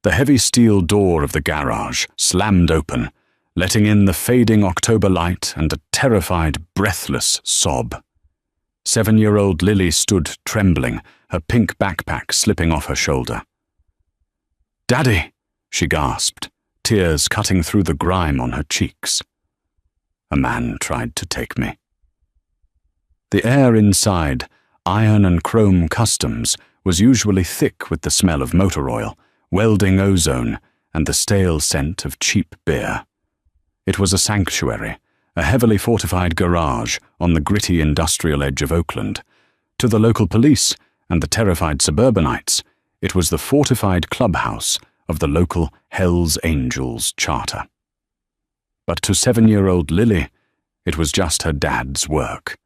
The heavy steel door of the garage slammed open, letting in the fading October light and a terrified, breathless sob. 7-year-old Lily stood trembling, her pink backpack slipping off her shoulder. "Daddy!" she gasped, tears cutting through the grime on her cheeks. A man tried to take me. The air inside, iron and chrome customs, was usually thick with the smell of motor oil, welding ozone, and the stale scent of cheap beer. It was a sanctuary, a heavily fortified garage on the gritty industrial edge of Oakland. To the local police and the terrified suburbanites, it was the fortified clubhouse of the local Hells Angels charter. But to 7-year-old Lily, it was just her dad's work.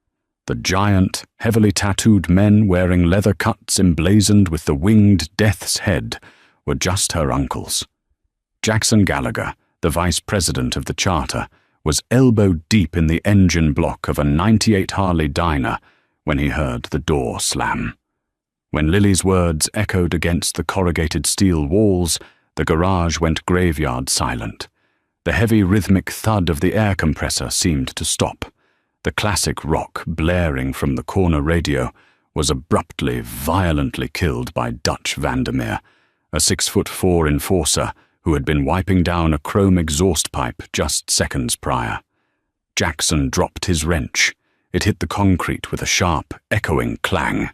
The giant, heavily tattooed men wearing leather cuts emblazoned with the winged death's head were just her uncles. Jackson Gallagher, the vice president of the charter, was elbow-deep in the engine block of a '98 Harley diner when he heard the door slam. When Lily's words echoed against the corrugated steel walls, the garage went graveyard silent. The heavy rhythmic thud of the air compressor seemed to stop. The classic rock blaring from the corner radio was abruptly, violently killed by Dutch Vandermeer, a 6'4" enforcer who had been wiping down a chrome exhaust pipe just seconds prior. Jackson dropped his wrench. It hit the concrete with a sharp, echoing clang.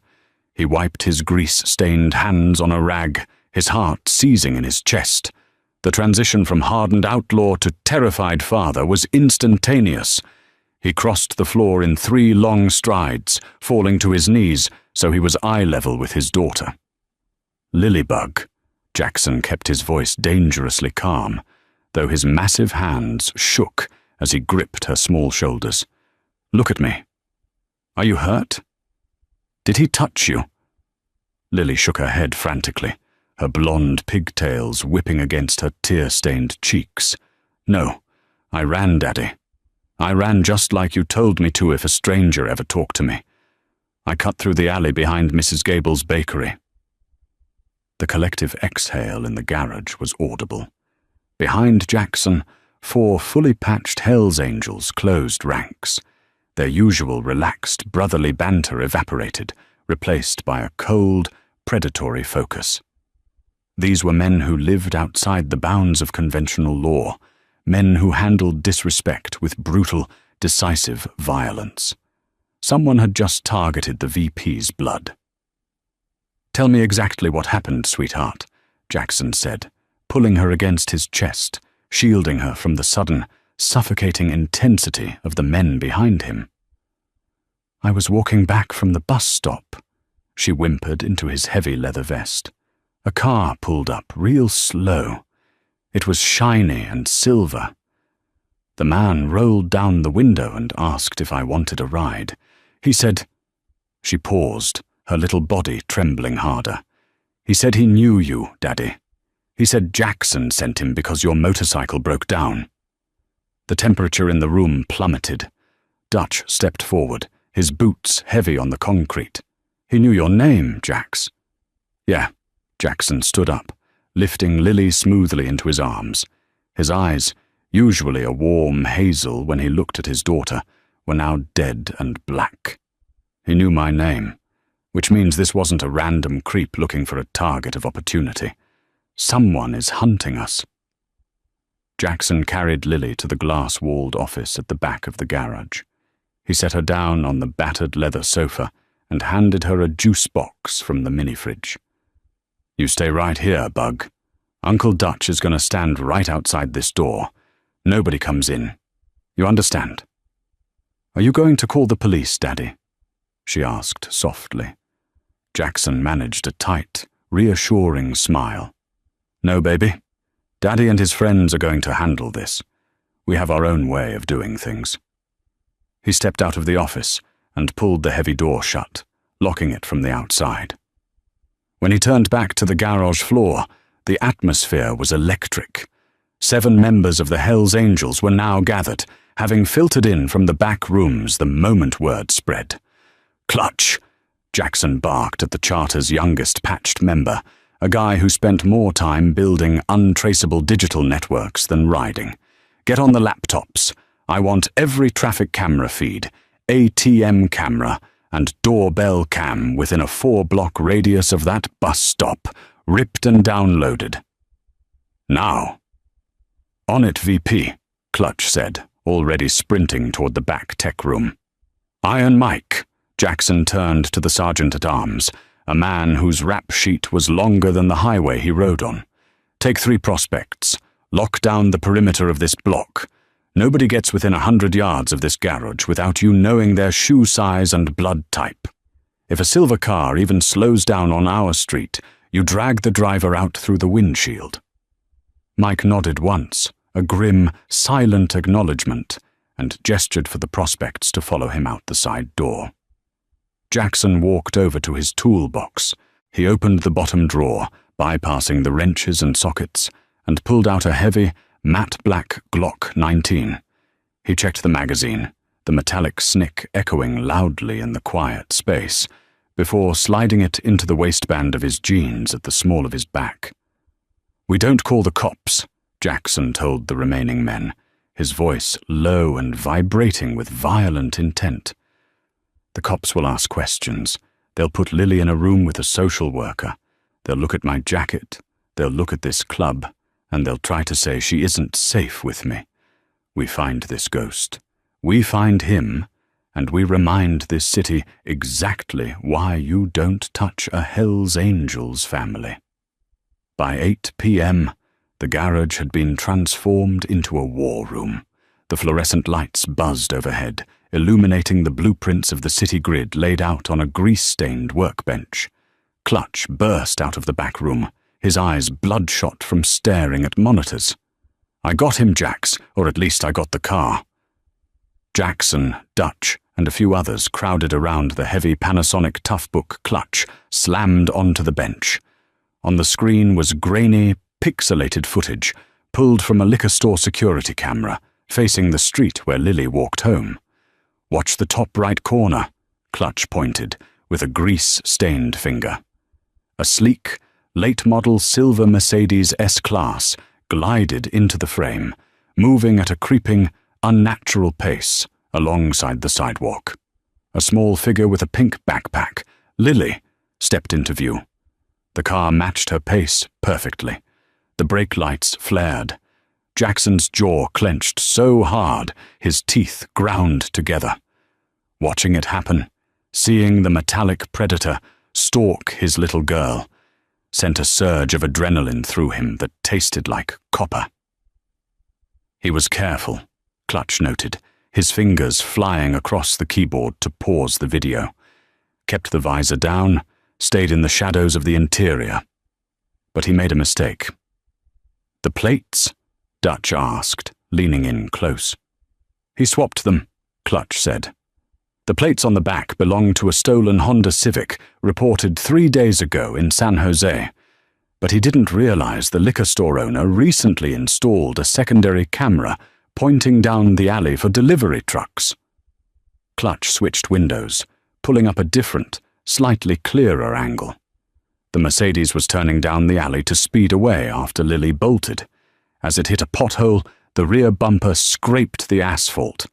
He wiped his grease-stained hands on a rag, his heart seizing in his chest. The transition from hardened outlaw to terrified father was instantaneous. He crossed the floor in 3 long strides, falling to his knees so he was eye-level with his daughter. "Lilybug," Jackson kept his voice dangerously calm, though his massive hands shook as he gripped her small shoulders. "Look at me. Are you hurt? Did he touch you?" Lily shook her head frantically, her blonde pigtails whipping against her tear-stained cheeks. "No, I ran, Daddy. I ran just like you told me to if a stranger ever talked to me. I cut through the alley behind Mrs. Gable's bakery." The collective exhale in the garage was audible. Behind Jackson, 4 fully patched Hells Angels closed ranks. Their usual relaxed, brotherly banter evaporated, replaced by a cold, predatory focus. These were men who lived outside the bounds of conventional law, men who handled disrespect with brutal, decisive violence. Someone had just targeted the VP's blood. "Tell me exactly what happened, sweetheart," Jackson said, pulling her against his chest, shielding her from the sudden, suffocating intensity of the men behind him. "I was walking back from the bus stop," she whimpered into his heavy leather vest. "A car pulled up real slow. It was shiny and silver. The man rolled down the window and asked if I wanted a ride. He said—" She paused, her little body trembling harder. "He said he knew you, Daddy. He said Jackson sent him because your motorcycle broke down." The temperature in the room plummeted. Dutch stepped forward, his boots heavy on the concrete. "He knew your name, Jax." "Yeah." Jackson stood up, lifting Lily smoothly into his arms. His eyes, usually a warm hazel when he looked at his daughter, were now dead and black. "He knew my name, which means this wasn't a random creep looking for a target of opportunity. Someone is hunting us." Jackson carried Lily to the glass-walled office at the back of the garage. He set her down on the battered leather sofa and handed her a juice box from the mini-fridge. "You stay right here, Bug. Uncle Dutch is going to stand right outside this door. Nobody comes in. You understand?" "Are you going to call the police, Daddy?" she asked softly. Jackson managed a tight, reassuring smile. "No, baby. Daddy and his friends are going to handle this. We have our own way of doing things." He stepped out of the office and pulled the heavy door shut, locking it from the outside. When he turned back to the garage floor, the atmosphere was electric. 7 members of the Hells Angels were now gathered, having filtered in from the back rooms the moment word spread. "Clutch!" Jackson barked at the charter's youngest patched member, a guy who spent more time building untraceable digital networks than riding. Get on the laptops. I want every traffic camera feed, ATM camera, and doorbell cam within a 4-block radius of that bus stop, ripped and downloaded. Now. On it, VP, Clutch said, already sprinting toward the back tech room. Iron Mike, Jackson turned to the sergeant-at-arms, a man whose rap sheet was longer than the highway he rode on. Take 3 prospects. Lock down the perimeter of this block. Nobody gets within 100 yards of this garage without you knowing their shoe size and blood type. If a silver car even slows down on our street, you drag the driver out through the windshield. Mike nodded once, a grim, silent acknowledgement, and gestured for the prospects to follow him out the side door. Jackson walked over to his toolbox. He opened the bottom drawer, bypassing the wrenches and sockets, and pulled out a heavy, matte black Glock 19. He checked the magazine, the metallic snick echoing loudly in the quiet space, before sliding it into the waistband of his jeans at the small of his back. "We don't call the cops," Jackson told the remaining men, his voice low and vibrating with violent intent. "The cops will ask questions. They'll put Lily in a room with a social worker. They'll look at my jacket. They'll look at this club. And they'll try to say she isn't safe with me. We find this ghost. We find him, and we remind this city exactly why you don't touch a Hell's Angels family." By 8 p.m., the garage had been transformed into a war room. The fluorescent lights buzzed overhead, illuminating the blueprints of the city grid laid out on a grease-stained workbench. Clutch burst out of the back room, his eyes bloodshot from staring at monitors. "I got him, Jax, or at least I got the car." Jackson, Dutch, and a few others crowded around the heavy Panasonic Toughbook Clutch, slammed onto the bench. On the screen was grainy, pixelated footage, pulled from a liquor store security camera, facing the street where Lily walked home. "Watch the top right corner," Clutch pointed, with a grease-stained finger. A sleek, late-model silver Mercedes S-Class glided into the frame, moving at a creeping, unnatural pace alongside the sidewalk. A small figure with a pink backpack, Lily, stepped into view. The car matched her pace perfectly. The brake lights flared. Jackson's jaw clenched so hard his teeth ground together. Watching it happen, seeing the metallic predator stalk his little girl, sent a surge of adrenaline through him that tasted like copper. He was careful, Clutch noted, his fingers flying across the keyboard to pause the video. Kept the visor down, stayed in the shadows of the interior. But he made a mistake. "The plates?" Dutch asked, leaning in close. "He swapped them," Clutch said. "The plates on the back belonged to a stolen Honda Civic reported 3 days ago in San Jose, but he didn't realize the liquor store owner recently installed a secondary camera pointing down the alley for delivery trucks." Clutch switched windows, pulling up a different, slightly clearer angle. The Mercedes was turning down the alley to speed away after Lily bolted. As it hit a pothole, the rear bumper scraped the asphalt,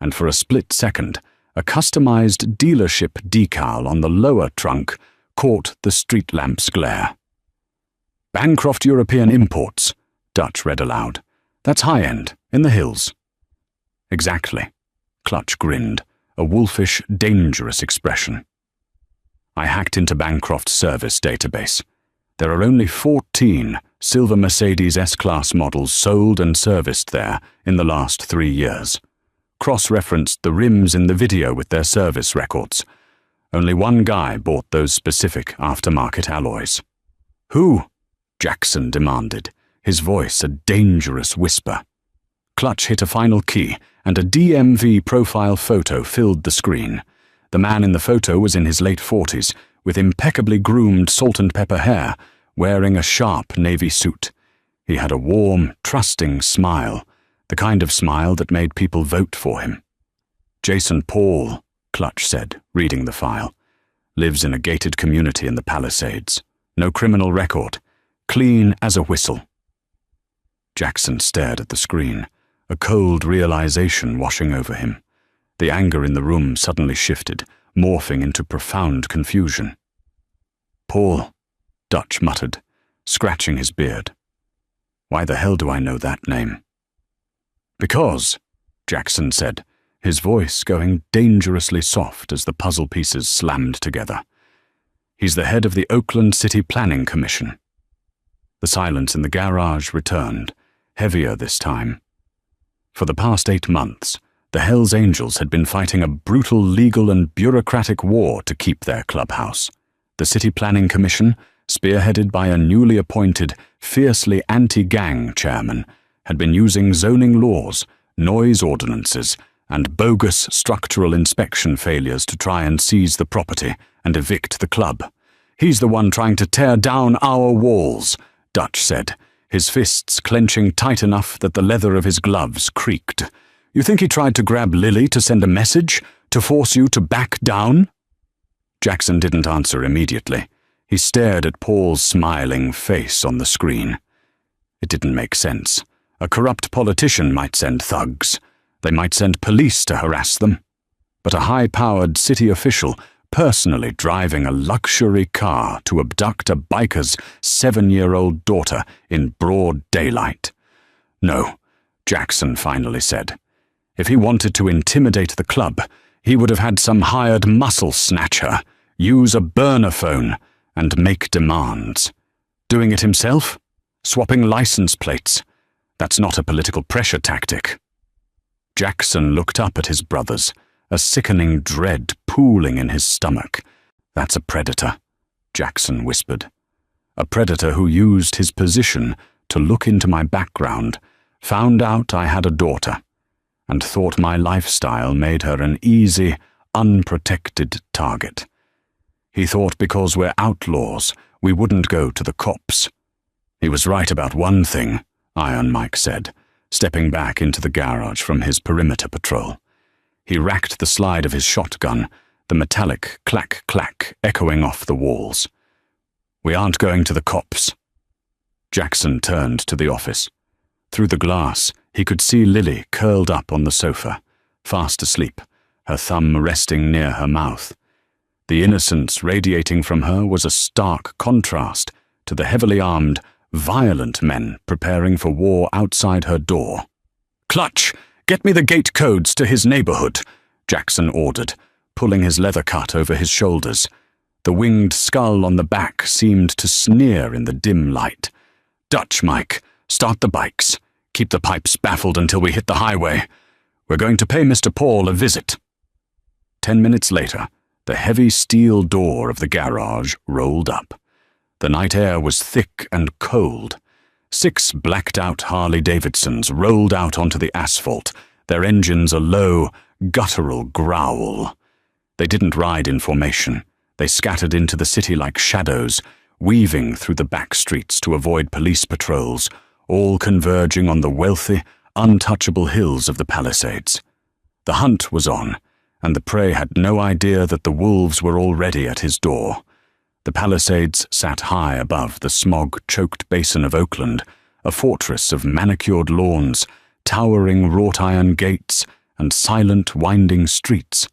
and for a split second, a customized dealership decal on the lower trunk caught the street lamp's glare. "Bancroft European Imports," Dutch read aloud. "That's high-end, in the hills." "Exactly," Clutch grinned, a wolfish, dangerous expression. "I hacked into Bancroft's service database. There are only 14 silver Mercedes S-Class models sold and serviced there in the last 3 years. Cross-referenced the rims in the video with their service records. Only one guy bought those specific aftermarket alloys." "Who?" Jackson demanded, his voice a dangerous whisper. Clutch hit a final key, and a DMV profile photo filled the screen. The man in the photo was in his late 40s, with impeccably groomed salt-and-pepper hair, wearing a sharp navy suit. He had a warm, trusting smile, the kind of smile that made people vote for him. "Jason Paul," Clutch said, reading the file. "Lives in a gated community in the Palisades. No criminal record. Clean as a whistle. Jackson stared at the screen, a cold realization washing over him. The anger in the room suddenly shifted, morphing into profound confusion. "Paul," Dutch muttered, scratching his beard. "Why the hell do I know that name?" "Because," Jackson said, his voice going dangerously soft as the puzzle pieces slammed together. "He's the head of the Oakland City Planning Commission." The silence in the garage returned, heavier this time. For the past 8 months, the Hells Angels had been fighting a brutal legal and bureaucratic war to keep their clubhouse. The City Planning Commission, spearheaded by a newly appointed, fiercely anti-gang chairman, had been using zoning laws, noise ordinances, and bogus structural inspection failures to try and seize the property and evict the club. "He's the one trying to tear down our walls," Dutch said, his fists clenching tight enough that the leather of his gloves creaked. "You think he tried to grab Lily to send a message, to force you to back down?" Jackson didn't answer immediately. He stared at Paul's smiling face on the screen. It didn't make sense. A corrupt politician might send thugs. They might send police to harass them. But a high-powered city official personally driving a luxury car to abduct a biker's 7-year-old daughter in broad daylight. "No," Jackson finally said. If he wanted to intimidate the club, he would have had some hired muscle snatcher use a burner phone and make demands. Doing it himself? Swapping license plates? That's not a political pressure tactic. Jackson looked up at his brothers, a sickening dread pooling in his stomach. "That's a predator," Jackson whispered. "A predator who used his position to look into my background, found out I had a daughter, and thought my lifestyle made her an easy, unprotected target. He thought because we're outlaws, we wouldn't go to the cops." "He was right about one thing," Iron Mike said, stepping back into the garage from his perimeter patrol. He racked the slide of his shotgun, the metallic clack-clack echoing off the walls. "We aren't going to the cops." Jackson turned to the office. Through the glass, he could see Lily curled up on the sofa, fast asleep, her thumb resting near her mouth. The innocence radiating from her was a stark contrast to the heavily armed, violent men preparing for war outside her door. "Clutch, get me the gate codes to his neighborhood," Jackson ordered, pulling his leather cut over his shoulders. The winged skull on the back seemed to sneer in the dim light. "Dutch, Mike, start the bikes. Keep the pipes baffled until we hit the highway. We're going to pay Mr. Paul a visit." 10 minutes later, the heavy steel door of the garage rolled up. The night air was thick and cold. 6 blacked-out Harley-Davidsons rolled out onto the asphalt, their engines a low, guttural growl. They didn't ride in formation. They scattered into the city like shadows, weaving through the back streets to avoid police patrols, all converging on the wealthy, untouchable hills of the Palisades. The hunt was on, and the prey had no idea that the wolves were already at his door. The Palisades sat high above the smog-choked basin of Oakland, a fortress of manicured lawns, towering wrought-iron gates, and silent, winding streets.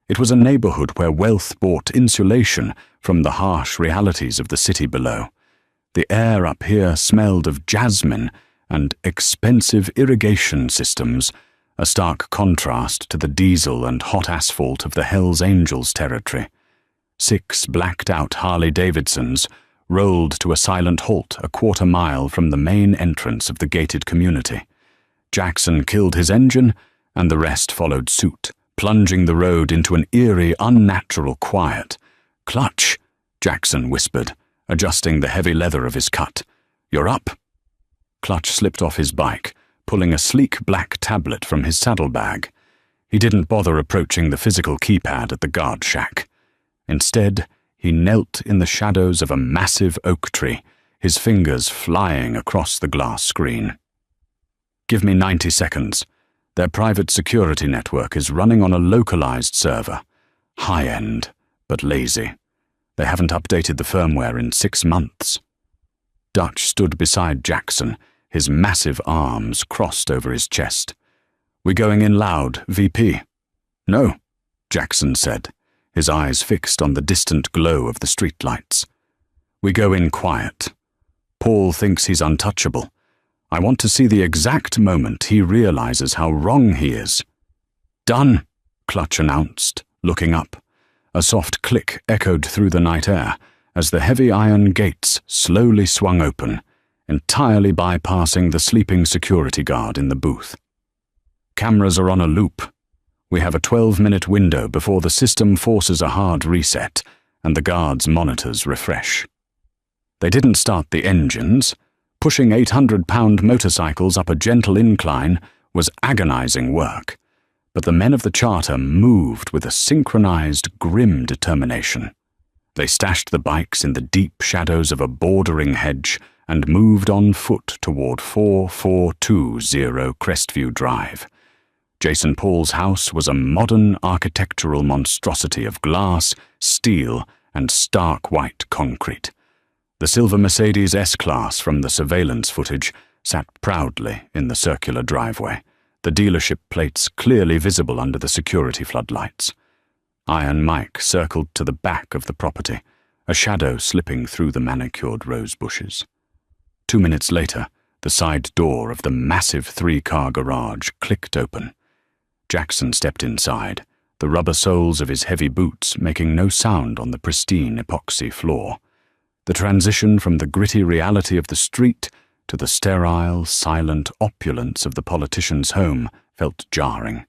It was a neighborhood where wealth bought insulation from the harsh realities of the city below. The air up here smelled of jasmine and expensive irrigation systems, a stark contrast to the diesel and hot asphalt of the Hells Angels territory. 6 blacked-out Harley-Davidsons rolled to a silent halt a quarter-mile from the main entrance of the gated community. Jackson killed his engine, and the rest followed suit, plunging the road into an eerie, unnatural quiet. "Clutch," Jackson whispered, adjusting the heavy leather of his cut. "You're up." Clutch slipped off his bike, pulling a sleek black tablet from his saddlebag. He didn't bother approaching the physical keypad at the guard shack. Instead, he knelt in the shadows of a massive oak tree, his fingers flying across the glass screen. "Give me 90 seconds. Their private security network is running on a localized server. High-end, but lazy. They haven't updated the firmware in 6 months. Dutch stood beside Jackson, his massive arms crossed over his chest. "We going in loud, VP?" "No," Jackson said, his eyes fixed on the distant glow of the streetlights. "We go in quiet. Paul thinks he's untouchable. I want to see the exact moment he realizes how wrong he is." "Done," Clutch announced, looking up. A soft click echoed through the night air as the heavy iron gates slowly swung open, entirely bypassing the sleeping security guard in the booth. "Cameras are on a loop. We have a 12-minute window before the system forces a hard reset and the guard's monitors refresh." They didn't start the engines. Pushing 800-pound motorcycles up a gentle incline was agonizing work, but the men of the charter moved with a synchronized, grim determination. They stashed the bikes in the deep shadows of a bordering hedge and moved on foot toward 4420 Crestview Drive. Jason Paul's house was a modern architectural monstrosity of glass, steel, and stark white concrete. The silver Mercedes S-Class from the surveillance footage sat proudly in the circular driveway, the dealership plates clearly visible under the security floodlights. Iron Mike circled to the back of the property, a shadow slipping through the manicured rose bushes. 2 minutes later, the side door of the massive 3-car garage clicked open. Jackson stepped inside, the rubber soles of his heavy boots making no sound on the pristine epoxy floor. The transition from the gritty reality of the street to the sterile, silent opulence of the politician's home felt jarring.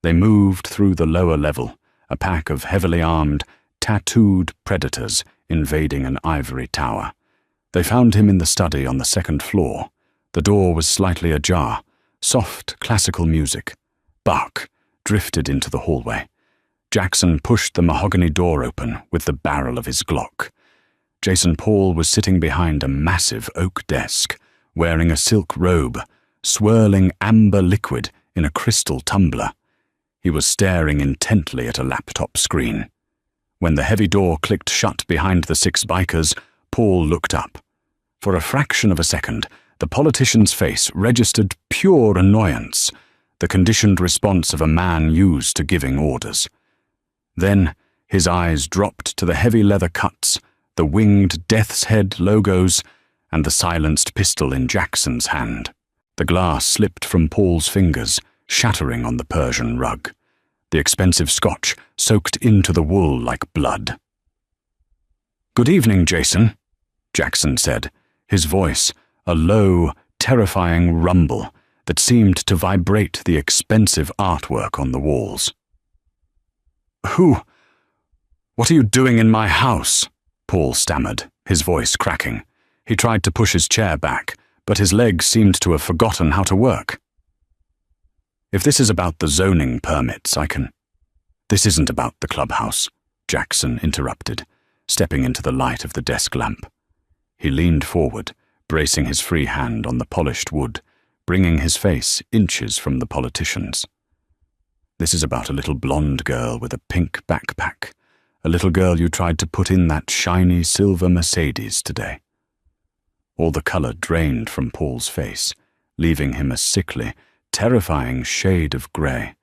They moved through the lower level, a pack of heavily armed, tattooed predators invading an ivory tower. They found him in the study on the 2nd floor. The door was slightly ajar. Soft, classical music. Bach drifted into the hallway. Jackson pushed the mahogany door open with the barrel of his Glock. Jason Paul was sitting behind a massive oak desk, wearing a silk robe, swirling amber liquid in a crystal tumbler. He was staring intently at a laptop screen. When the heavy door clicked shut behind the 6 bikers, Paul looked up. For a fraction of a second, the politician's face registered pure annoyance, the conditioned response of a man used to giving orders. Then his eyes dropped to the heavy leather cuts, the winged death's head logos, and the silenced pistol in Jackson's hand. The glass slipped from Paul's fingers, shattering on the Persian rug. The expensive scotch soaked into the wool like blood. "Good evening, Jason," Jackson said, his voice a low, terrifying rumble that seemed to vibrate the expensive artwork on the walls. What are you doing in my house?" Paul stammered, his voice cracking. He tried to push his chair back, but his legs seemed to have forgotten how to work. "If this is about the zoning permits, I can—" "This isn't about the clubhouse," Jackson interrupted, stepping into the light of the desk lamp. He leaned forward, bracing his free hand on the polished wood, bringing his face inches from the politician's. "This is about a little blonde girl with a pink backpack, a little girl you tried to put in that shiny silver Mercedes today." All the color drained from Paul's face, leaving him a sickly, terrifying shade of grey.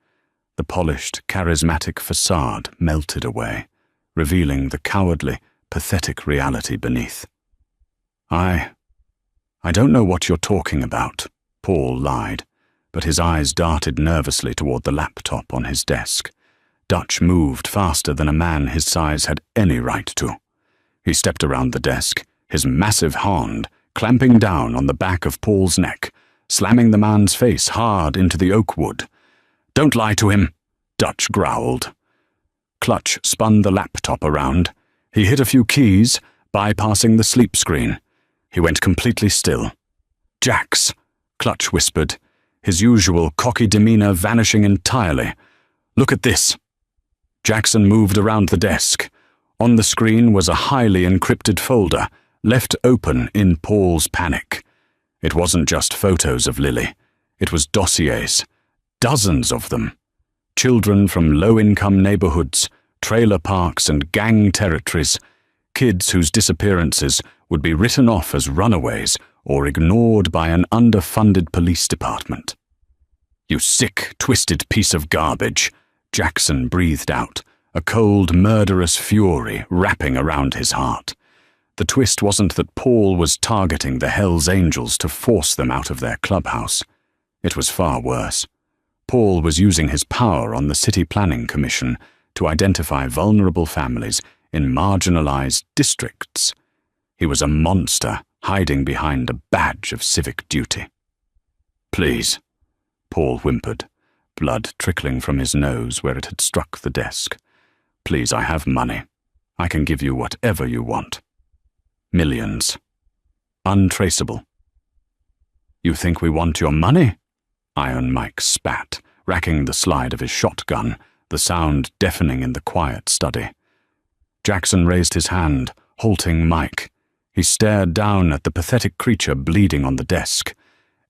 The polished, charismatic facade melted away, revealing the cowardly, pathetic reality beneath. I don't know what you're talking about," Paul lied, but his eyes darted nervously toward the laptop on his desk. Dutch moved faster than a man his size had any right to. He stepped around the desk, his massive hand clamping down on the back of Paul's neck, slamming the man's face hard into the oak wood. "Don't lie to him," Dutch growled. Clutch spun the laptop around. He hit a few keys, bypassing the sleep screen. He went completely still. "Jax," Clutch whispered, his usual cocky demeanor vanishing entirely. "Look at this." Jackson moved around the desk. On the screen was a highly encrypted folder, left open in Paul's panic. It wasn't just photos of Lily. It was dossiers, dozens of them. Children from low-income neighborhoods, trailer parks, and gang territories. kids whose disappearances would be written off as runaways or ignored by an underfunded police department. "You sick, twisted piece of garbage," Jackson breathed out, a cold, murderous fury wrapping around his heart. The twist wasn't that Paul was targeting the Hells Angels to force them out of their clubhouse. It was far worse. Paul was using his power on the City Planning Commission to identify vulnerable families in marginalized districts. He was a monster hiding behind a badge of civic duty. "Please," Paul whimpered, blood trickling from his nose where it had struck the desk. "Please, I have money. I can give you whatever you want. Millions. Untraceable." "You think we want your money?" Iron Mike spat, racking the slide of his shotgun, the sound deafening in the quiet study. Jackson raised his hand, halting Mike. He stared down at the pathetic creature bleeding on the desk.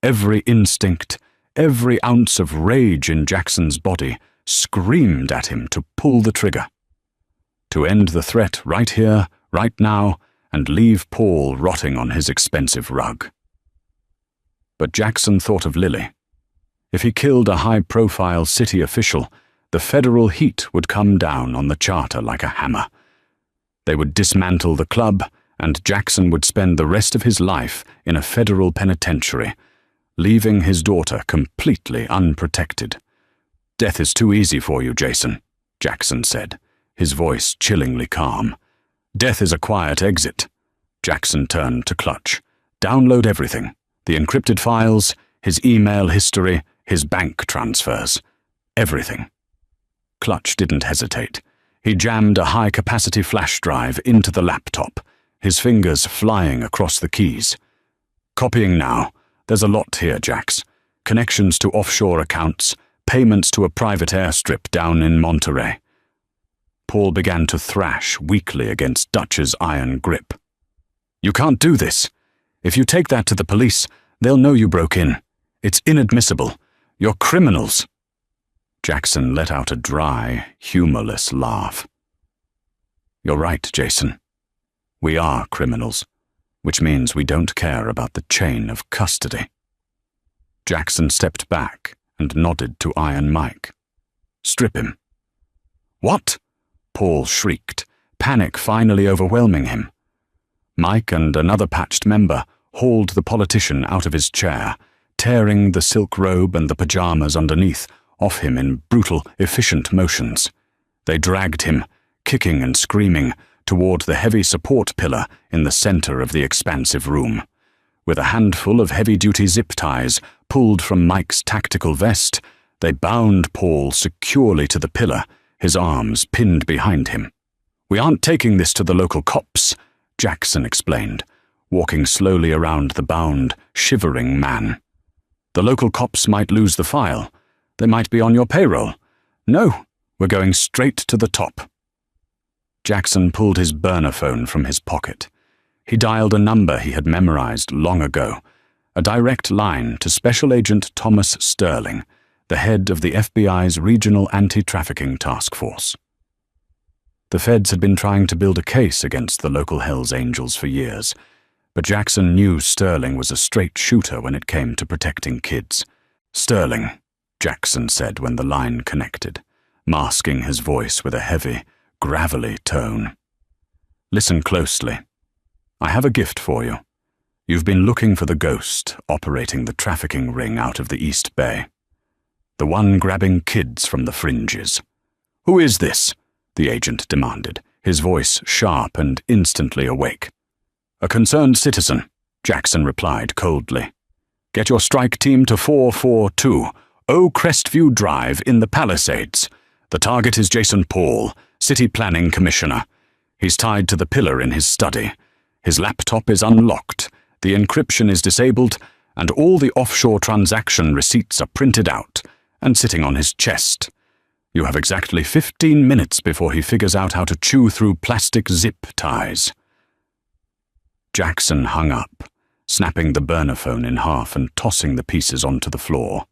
Every instinct, every ounce of rage in Jackson's body screamed at him to pull the trigger. To end the threat right here, right now, and leave Paul rotting on his expensive rug. But Jackson thought of Lily. If he killed a high-profile city official, the federal heat would come down on the charter like a hammer. They would dismantle the club, and Jackson would spend the rest of his life in a federal penitentiary, leaving his daughter completely unprotected. "Death is too easy for you, Jason," Jackson said, his voice chillingly calm. "Death is a quiet exit." Jackson turned to Clutch. "Download everything. The encrypted files, his email history, his bank transfers. Everything." Clutch didn't hesitate. He jammed a high-capacity flash drive into the laptop, his fingers flying across the keys. "Copying now. There's a lot here, Jax. Connections to offshore accounts, payments to a private airstrip down in Monterey." Paul began to thrash weakly against Dutch's iron grip. "You can't do this. If you take that to the police, they'll know you broke in. It's inadmissible. You're criminals." Jackson let out a dry, humorless laugh. "You're right, Jason. We are criminals, which means we don't care about the chain of custody." Jackson stepped back and nodded to Iron Mike. "Strip him." "What?" Paul shrieked, panic finally overwhelming him. Mike and another patched member hauled the politician out of his chair, tearing the silk robe and the pajamas underneath off him in brutal, efficient motions. They dragged him, kicking and screaming, toward the heavy support pillar in the center of the expansive room. With a handful of heavy-duty zip ties pulled from Mike's tactical vest, they bound Paul securely to the pillar, his arms pinned behind him. "We aren't taking this to the local cops," Jackson explained, walking slowly around the bound, shivering man. "The local cops might lose the file. They might be on your payroll. No, we're going straight to the top." Jackson pulled his burner phone from his pocket. He dialed a number he had memorized long ago, a direct line to Special Agent Thomas Sterling, the head of the FBI's Regional Anti-Trafficking Task Force. The feds had been trying to build a case against the local Hells Angels for years, but Jackson knew Sterling was a straight shooter when it came to protecting kids. "Sterling," Jackson said when the line connected, masking his voice with a heavy, gravelly tone. "Listen closely. I have a gift for you. You've been looking for the ghost operating the trafficking ring out of the East Bay. The one grabbing kids from the fringes." "Who is this?" the agent demanded, his voice sharp and instantly awake. "A concerned citizen," Jackson replied coldly. "Get your strike team to 442 Crestview Drive in the Palisades. The target is Jason Paul, City Planning Commissioner. He's tied to the pillar in his study. His laptop is unlocked, the encryption is disabled, and all the offshore transaction receipts are printed out and sitting on his chest. You have exactly 15 minutes before he figures out how to chew through plastic zip ties." Jackson hung up, snapping the burner phone in half and tossing the pieces onto the floor.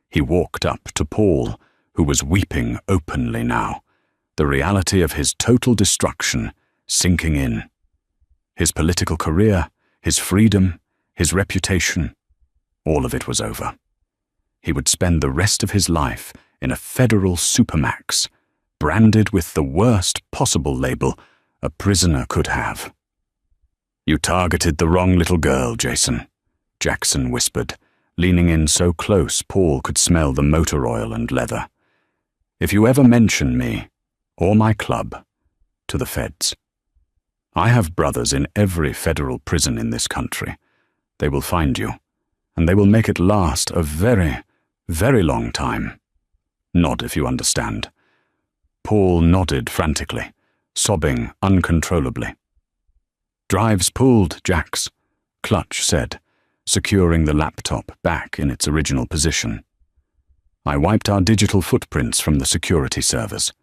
He walked up to Paul, who was weeping openly now, the reality of his total destruction sinking in. His political career, his freedom, his reputation, all of it was over. He would spend the rest of his life in a federal supermax, branded with the worst possible label a prisoner could have. "You targeted the wrong little girl, Jason," Jackson whispered, leaning in so close Paul could smell the motor oil and leather. "If you ever mention me, or my club, to the feds, I have brothers in every federal prison in this country. They will find you, and they will make it last a very, very long time. Nod if you understand." Paul nodded frantically, sobbing uncontrollably. "Drive's pulled, Jax," Clutch said, securing the laptop back in its original position. "I wiped our digital footprints from the security servers.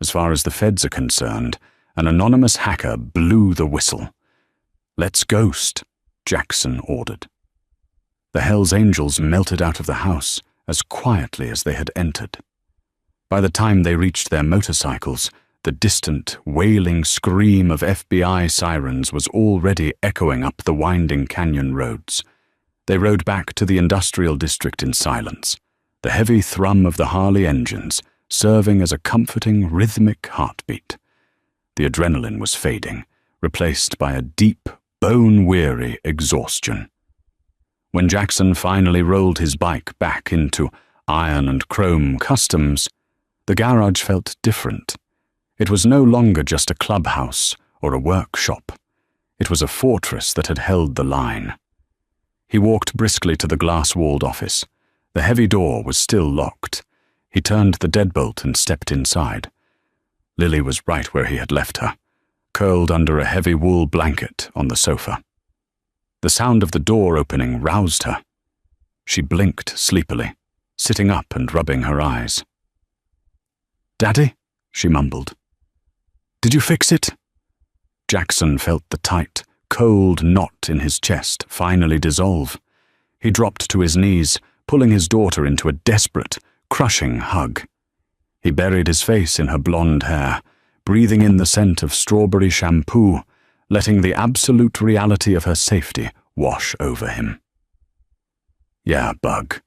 As far as the feds are concerned, an anonymous hacker blew the whistle. Let's ghost," Jackson ordered. The Hells Angels melted out of the house as quietly as they had entered. By the time they reached their motorcycles, the distant, wailing scream of FBI sirens was already echoing up the winding canyon roads. They rode back to the industrial district in silence, the heavy thrum of the Harley engines serving as a comforting, rhythmic heartbeat. The adrenaline was fading, replaced by a deep, bone-weary exhaustion. When Jackson finally rolled his bike back into Iron and Chrome Customs, the garage felt different. It was no longer just a clubhouse or a workshop. It was a fortress that had held the line. He walked briskly to the glass-walled office. The heavy door was still locked. He turned the deadbolt and stepped inside. Lily was right where he had left her, curled under a heavy wool blanket on the sofa. The sound of the door opening roused her. She blinked sleepily, sitting up and rubbing her eyes. "Daddy?" she mumbled. "Did you fix it?" Jackson felt the tight, cold knot in his chest finally dissolve. He dropped to his knees, pulling his daughter into a desperate, crushing hug. He buried his face in her blonde hair, breathing in the scent of strawberry shampoo, letting the absolute reality of her safety wash over him. "Yeah, Bug,"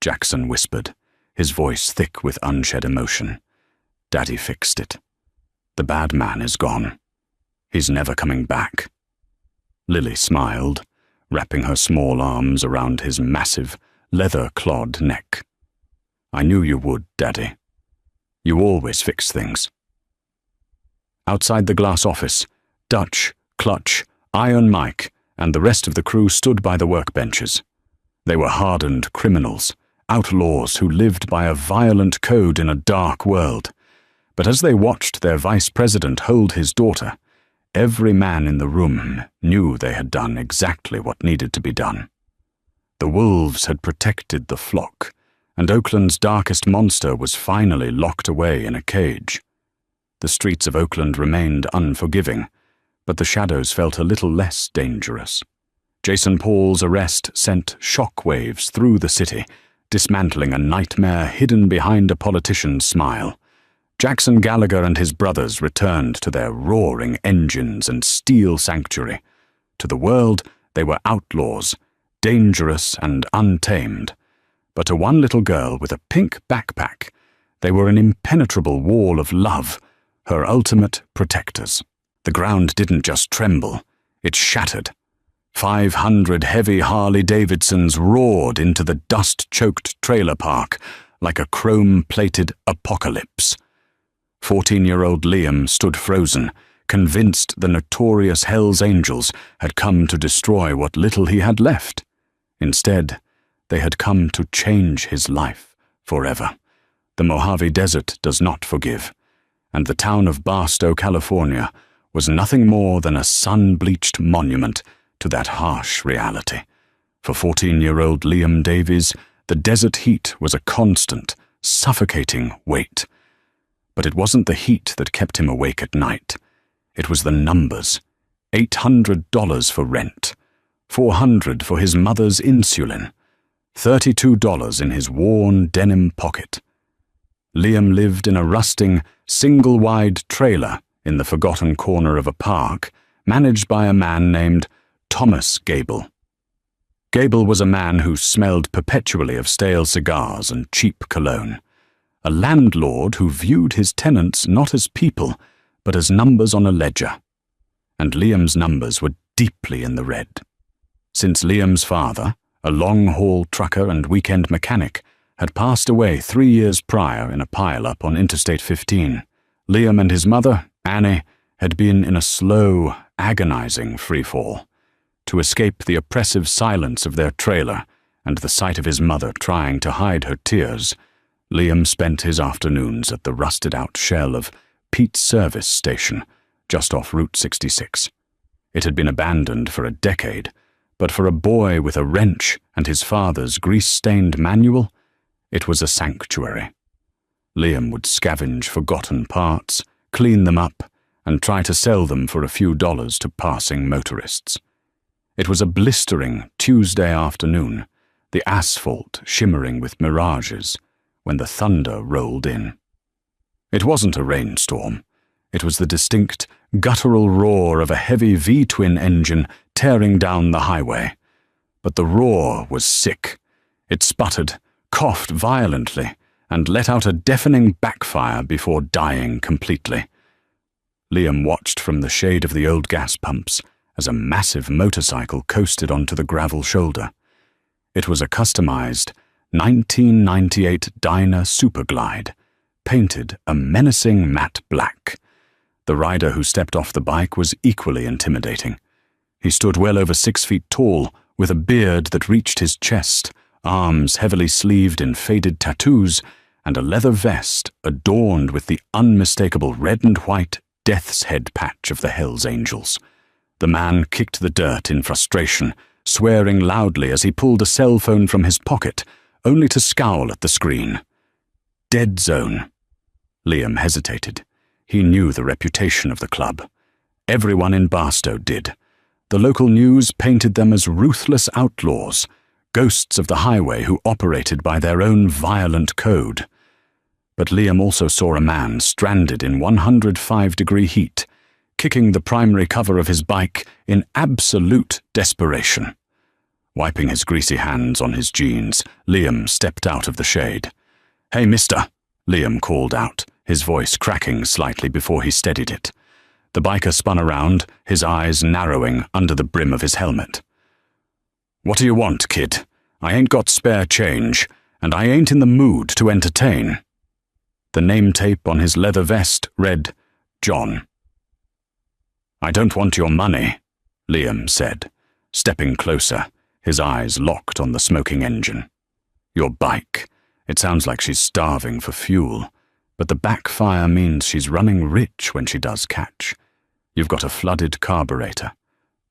Jackson whispered, his voice thick with unshed emotion. "Daddy fixed it. The bad man is gone. He's never coming back." Lily smiled, wrapping her small arms around his massive, leather-clawed neck. "I knew you would, Daddy. You always fix things." Outside the glass office, Dutch, Clutch, Iron Mike, and the rest of the crew stood by the workbenches. They were hardened criminals, outlaws who lived by a violent code in a dark world. But as they watched their vice president hold his daughter, every man in the room knew they had done exactly what needed to be done. The wolves had protected the flock, and Oakland's darkest monster was finally locked away in a cage. The streets of Oakland remained unforgiving, but the shadows felt a little less dangerous. Jason Paul's arrest sent shockwaves through the city, dismantling a nightmare hidden behind a politician's smile. Jackson Gallagher and his brothers returned to their roaring engines and steel sanctuary. To the world, they were outlaws, dangerous and untamed. But to one little girl with a pink backpack, they were an impenetrable wall of love, her ultimate protectors. The ground didn't just tremble, it shattered. 500 heavy Harley-Davidsons roared into the dust-choked trailer park like a chrome-plated apocalypse. 14-year-old Liam stood frozen, convinced the notorious Hells Angels had come to destroy what little he had left. Instead, they had come to change his life forever. The Mojave Desert does not forgive, and the town of Barstow, California, was nothing more than a sun-bleached monument to that harsh reality. For 14-year-old Liam Davies, the desert heat was a constant, suffocating weight. But it wasn't the heat that kept him awake at night. It was the numbers. $800 for rent, $400 for his mother's insulin, $32 in his worn denim pocket. Liam lived in a rusting, single-wide trailer in the forgotten corner of a park, managed by a man named Thomas Gable. Gable was a man who smelled perpetually of stale cigars and cheap cologne, a landlord who viewed his tenants not as people, but as numbers on a ledger. And Liam's numbers were deeply in the red. Since Liam's father, a long-haul trucker and weekend mechanic, had passed away 3 years prior in a pile-up on Interstate 15, Liam and his mother, Annie, had been in a slow, agonizing freefall. To escape the oppressive silence of their trailer and the sight of his mother trying to hide her tears, Liam spent his afternoons at the rusted-out shell of Pete's Service Station, just off Route 66. It had been abandoned for a decade, but for a boy with a wrench and his father's grease-stained manual, it was a sanctuary. Liam would scavenge forgotten parts, clean them up, and try to sell them for a few dollars to passing motorists. It was a blistering Tuesday afternoon, the asphalt shimmering with mirages, when the thunder rolled in. It wasn't a rainstorm. It was the distinct, guttural roar of a heavy V-twin engine tearing down the highway. But the roar was sick. It sputtered, coughed violently, and let out a deafening backfire before dying completely. Liam watched from the shade of the old gas pumps as a massive motorcycle coasted onto the gravel shoulder. It was a customized 1998 Dyna Superglide, painted a menacing matte black. The rider who stepped off the bike was equally intimidating. He stood well over 6 feet tall, with a beard that reached his chest, arms heavily sleeved in faded tattoos, and a leather vest adorned with the unmistakable red and white death's head patch of the Hells Angels. The man kicked the dirt in frustration, swearing loudly as he pulled a cell phone from his pocket, only to scowl at the screen. Dead Zone. Liam hesitated. He knew the reputation of the club. Everyone in Barstow did. The local news painted them as ruthless outlaws, ghosts of the highway who operated by their own violent code. But Liam also saw a man stranded in 105-degree heat, kicking the primary cover of his bike in absolute desperation. Wiping his greasy hands on his jeans, Liam stepped out of the shade. "Hey, mister," Liam called out, his voice cracking slightly before he steadied it. The biker spun around, his eyes narrowing under the brim of his helmet. "What do you want, kid? I ain't got spare change, and I ain't in the mood to entertain." The name tape on his leather vest read, John. "I don't want your money," Liam said, stepping closer, his eyes locked on the smoking engine. "Your bike. It sounds like she's starving for fuel, but the backfire means she's running rich when she does catch. You've got a flooded carburetor,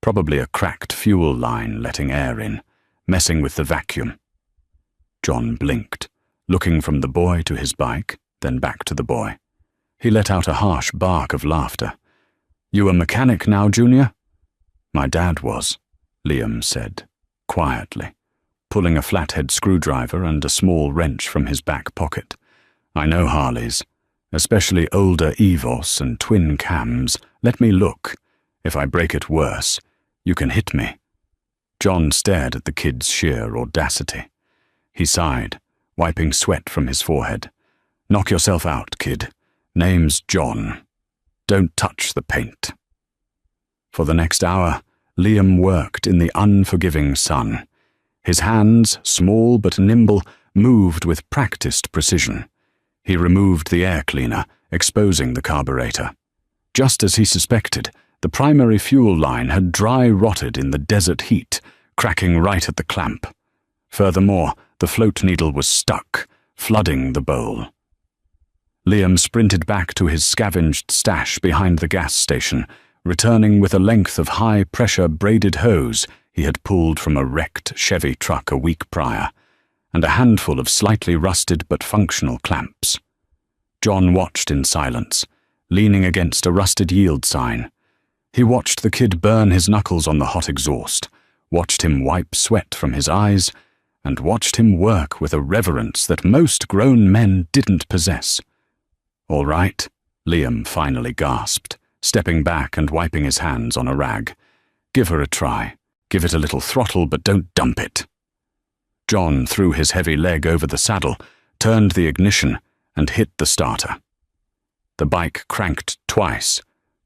probably a cracked fuel line letting air in, messing with the vacuum." John blinked, looking from the boy to his bike, then back to the boy. He let out a harsh bark of laughter. "You a mechanic now, Junior?" "My dad was," Liam said, quietly, pulling a flathead screwdriver and a small wrench from his back pocket. "I know Harleys, especially older Evos and twin cams. Let me look. If I break it worse, you can hit me." John stared at the kid's sheer audacity. He sighed, wiping sweat from his forehead. "Knock yourself out, kid. Name's John. Don't touch the paint." For the next hour, Liam worked in the unforgiving sun. His hands, small but nimble, moved with practiced precision. He removed the air cleaner, exposing the carburetor. Just as he suspected, the primary fuel line had dry rotted in the desert heat, cracking right at the clamp. Furthermore, the float needle was stuck, flooding the bowl. Liam sprinted back to his scavenged stash behind the gas station, returning with a length of high-pressure braided hose he had pulled from a wrecked Chevy truck a week prior, and a handful of slightly rusted but functional clamps. John watched in silence, leaning against a rusted yield sign. He watched the kid burn his knuckles on the hot exhaust, watched him wipe sweat from his eyes, and watched him work with a reverence that most grown men didn't possess. "All right," Liam finally gasped, stepping back and wiping his hands on a rag. "Give her a try. Give it a little throttle, but don't dump it." John threw his heavy leg over the saddle, turned the ignition, and hit the starter. The bike cranked twice,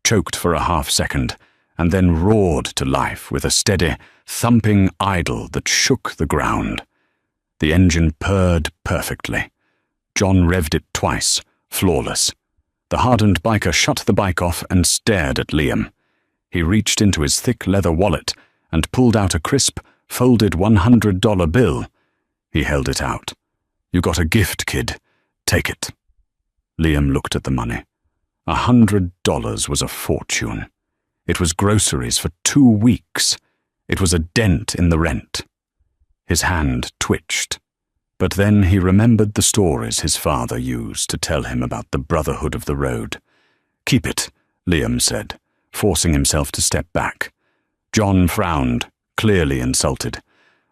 choked for a half-second, and then roared to life with a steady, thumping idle that shook the ground. The engine purred perfectly. John revved it twice, flawless. The hardened biker shut the bike off and stared at Liam. He reached into his thick leather wallet and pulled out a crisp, folded $100 bill. He held it out. "You got a gift, kid. Take it." Liam looked at the money. $100 was a fortune. It was groceries for 2 weeks. It was a dent in the rent. His hand twitched. But then he remembered the stories his father used to tell him about the Brotherhood of the Road. "Keep it," Liam said, forcing himself to step back. John frowned, clearly insulted.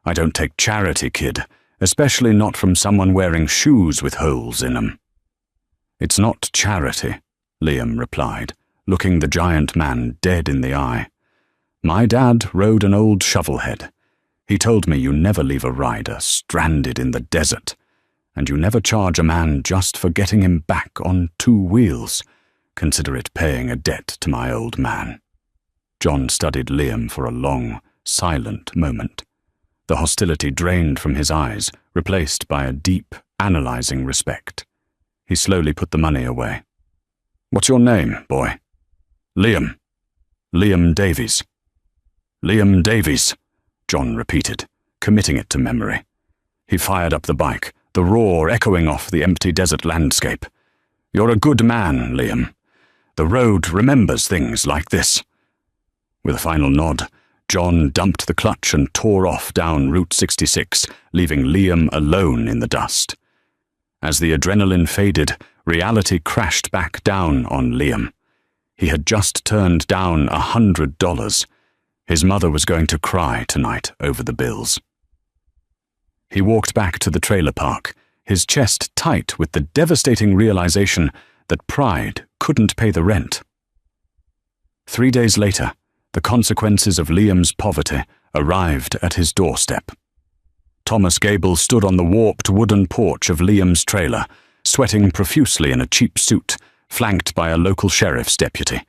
"I don't take charity, kid, especially not from someone wearing shoes with holes in them." "It's not charity," Liam replied, looking the giant man dead in the eye. "My dad rode an old shovelhead. He told me you never leave a rider stranded in the desert, and you never charge a man just for getting him back on 2 wheels. Consider it paying a debt to my old man." John studied Liam for a long, silent moment. The hostility drained from his eyes, replaced by a deep, analyzing respect. He slowly put the money away. "What's your name, boy?" "Liam. Liam Davies." "Liam Davies," John repeated, committing it to memory. He fired up the bike, the roar echoing off the empty desert landscape. "You're a good man, Liam. The road remembers things like this." With a final nod, John dumped the clutch and tore off down Route 66, leaving Liam alone in the dust. As the adrenaline faded, reality crashed back down on Liam. He had just turned down $100. His mother was going to cry tonight over the bills. He walked back to the trailer park, his chest tight with the devastating realization that pride couldn't pay the rent. 3 days later, the consequences of Liam's poverty arrived at his doorstep. Thomas Gable stood on the warped wooden porch of Liam's trailer, sweating profusely in a cheap suit, flanked by a local sheriff's deputy.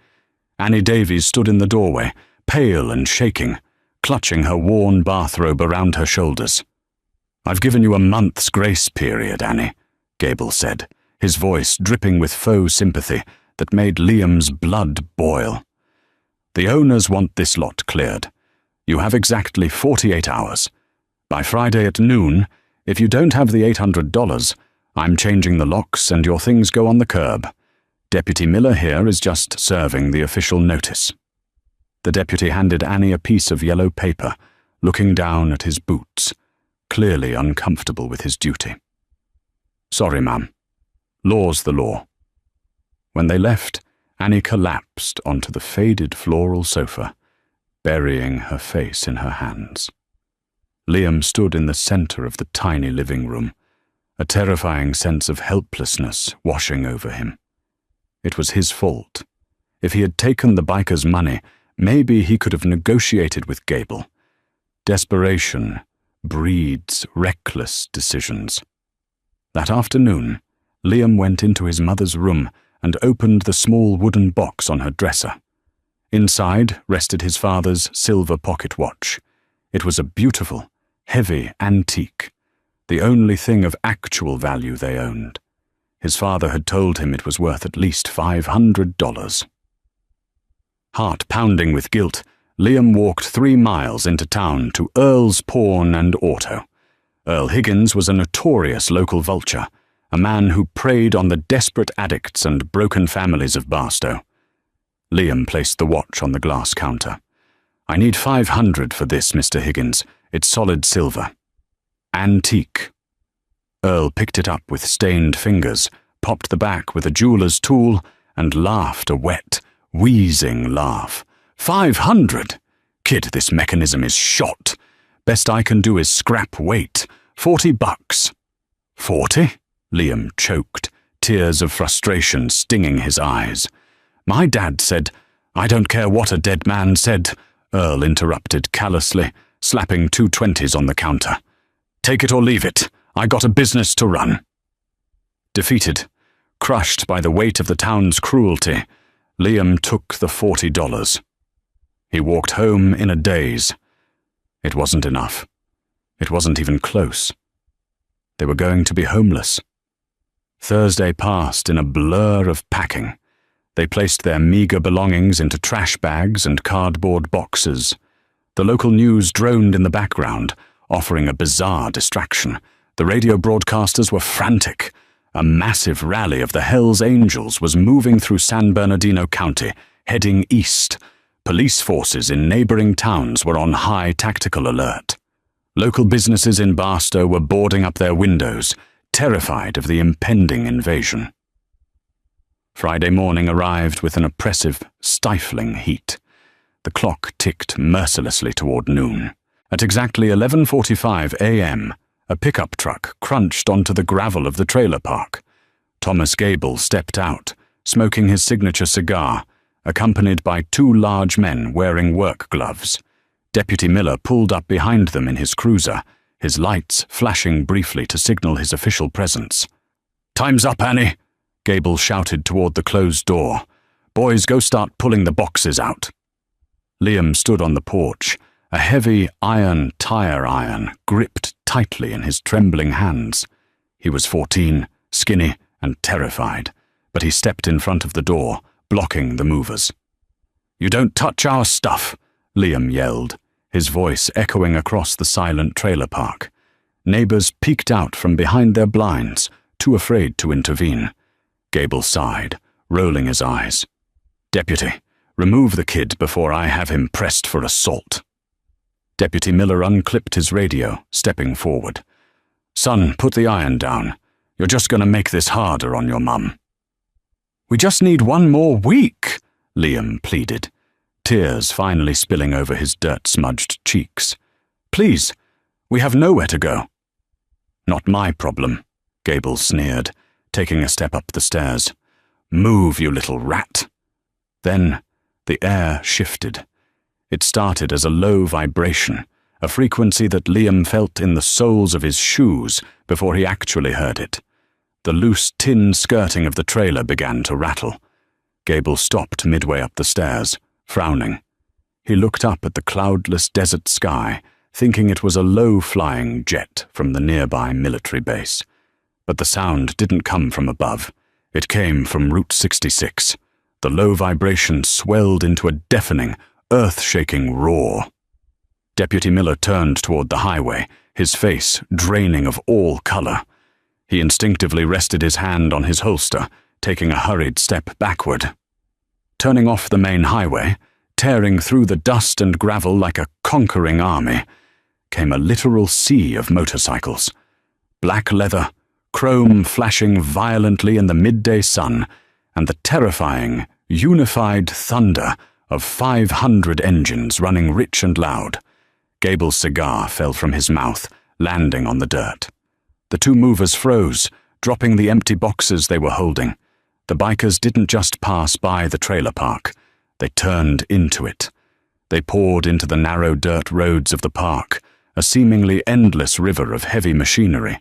Annie Davies stood in the doorway, pale and shaking, clutching her worn bathrobe around her shoulders. "I've given you a month's grace period, Annie," Gable said, his voice dripping with faux sympathy that made Liam's blood boil. "The owners want this lot cleared. You have exactly 48 hours. By Friday at noon, if you don't have the $800, I'm changing the locks and your things go on the curb. Deputy Miller here is just serving the official notice." The deputy handed Annie a piece of yellow paper, looking down at his boots, clearly uncomfortable with his duty. "Sorry, ma'am. Law's the law." When they left, Annie collapsed onto the faded floral sofa, burying her face in her hands. Liam stood in the center of the tiny living room, a terrifying sense of helplessness washing over him. It was his fault. If he had taken the biker's money, maybe he could have negotiated with Gable. Desperation breeds reckless decisions. That afternoon, Liam went into his mother's room and opened the small wooden box on her dresser. Inside rested his father's silver pocket watch. It was a beautiful, heavy antique, the only thing of actual value they owned. His father had told him it was worth at least $500. Heart pounding with guilt, Liam walked 3 miles into town to Earl's Pawn and Auto. Earl Higgins was a notorious local vulture, a man who preyed on the desperate addicts and broken families of Barstow. Liam placed the watch on the glass counter. "I need $500 for this, Mr. Higgins. It's solid silver." "Antique." Earl picked it up with stained fingers, popped the back with a jeweler's tool, and laughed a wet, wheezing laugh. "500? Kid, this mechanism is shot. Best I can do is scrap weight. $40. "40?" Liam choked, tears of frustration stinging his eyes. "My dad said, "I don't care what a dead man said," Earl interrupted callously, slapping 2 20s on the counter. "Take it or leave it. I got a business to run." Defeated, crushed by the weight of the town's cruelty, Liam took the $40. He walked home in a daze. It wasn't enough. It wasn't even close. They were going to be homeless. Thursday passed in a blur of packing. They placed their meager belongings into trash bags and cardboard boxes. The local news droned in the background, offering a bizarre distraction. The radio broadcasters were frantic. A massive rally of the Hells Angels was moving through San Bernardino County, heading east. Police forces in neighboring towns were on high tactical alert. Local businesses in Barstow were boarding up their windows, terrified of the impending invasion. Friday morning arrived with an oppressive, stifling heat. The clock ticked mercilessly toward noon. At exactly 11:45 a.m., a pickup truck crunched onto the gravel of the trailer park. Thomas Gable stepped out, smoking his signature cigar, accompanied by 2 large men wearing work gloves. Deputy Miller pulled up behind them in his cruiser, his lights flashing briefly to signal his official presence. "Time's up, Annie," Gable shouted toward the closed door. "Boys, go start pulling the boxes out." Liam stood on the porch, a heavy tire iron gripped tightly in his trembling hands. He was 14, skinny and terrified, but he stepped in front of the door, blocking the movers. "You don't touch our stuff," Liam yelled, his voice echoing across the silent trailer park. Neighbors peeked out from behind their blinds, too afraid to intervene. Gable sighed, rolling his eyes. "Deputy, remove the kid before I have him pressed for assault." Deputy Miller unclipped his radio, stepping forward. "Son, put the iron down. You're just going to make this harder on your mum." "We just need 1 more week," Liam pleaded, tears finally spilling over his dirt-smudged cheeks. "Please, we have nowhere to go." "Not my problem," Gable sneered, taking a step up the stairs. "Move, you little rat." Then the air shifted. It started as a low vibration, a frequency that Liam felt in the soles of his shoes before he actually heard it. The loose tin skirting of the trailer began to rattle. Gable stopped midway up the stairs, frowning. He looked up at the cloudless desert sky, thinking it was a low-flying jet from the nearby military base. But the sound didn't come from above. It came from Route 66. The low vibration swelled into a deafening, earth-shaking roar. Deputy Miller turned toward the highway, his face draining of all color. He instinctively rested his hand on his holster, taking a hurried step backward. Turning off the main highway, tearing through the dust and gravel like a conquering army, came a literal sea of motorcycles. Black leather, chrome flashing violently in the midday sun, and the terrifying, unified thunder of 500 engines running rich and loud. Gable's cigar fell from his mouth, landing on the dirt. The 2 movers froze, dropping the empty boxes they were holding. The bikers didn't just pass by the trailer park. They turned into it. They poured into the narrow dirt roads of the park, a seemingly endless river of heavy machinery.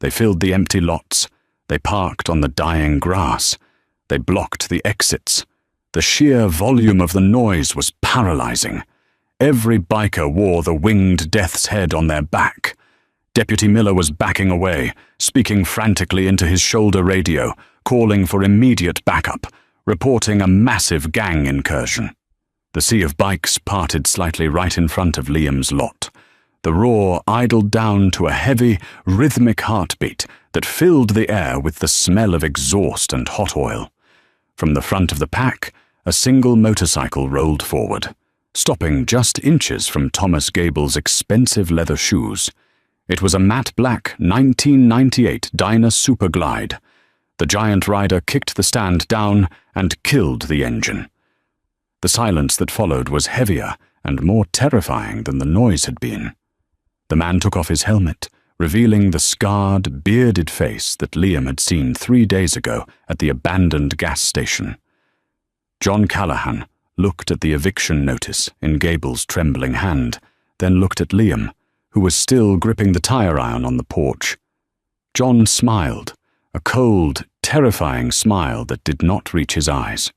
They filled the empty lots. They parked on the dying grass. They blocked the exits. The sheer volume of the noise was paralyzing. Every biker wore the winged death's head on their back. Deputy Miller was backing away, speaking frantically into his shoulder radio, calling for immediate backup, reporting a massive gang incursion. The sea of bikes parted slightly right in front of Liam's lot. The roar idled down to a heavy, rhythmic heartbeat that filled the air with the smell of exhaust and hot oil. From the front of the pack, a single motorcycle rolled forward, stopping just inches from Thomas Gable's expensive leather shoes. It was a matte black 1998 Dyna Super Glide. The giant rider kicked the stand down and killed the engine. The silence that followed was heavier and more terrifying than the noise had been. The man took off his helmet, revealing the scarred, bearded face that Liam had seen 3 days ago at the abandoned gas station. John Callahan, looked at the eviction notice in Gable's trembling hand, then looked at Liam, who was still gripping the tire iron on the porch. John smiled, a cold, terrifying smile that did not reach his eyes.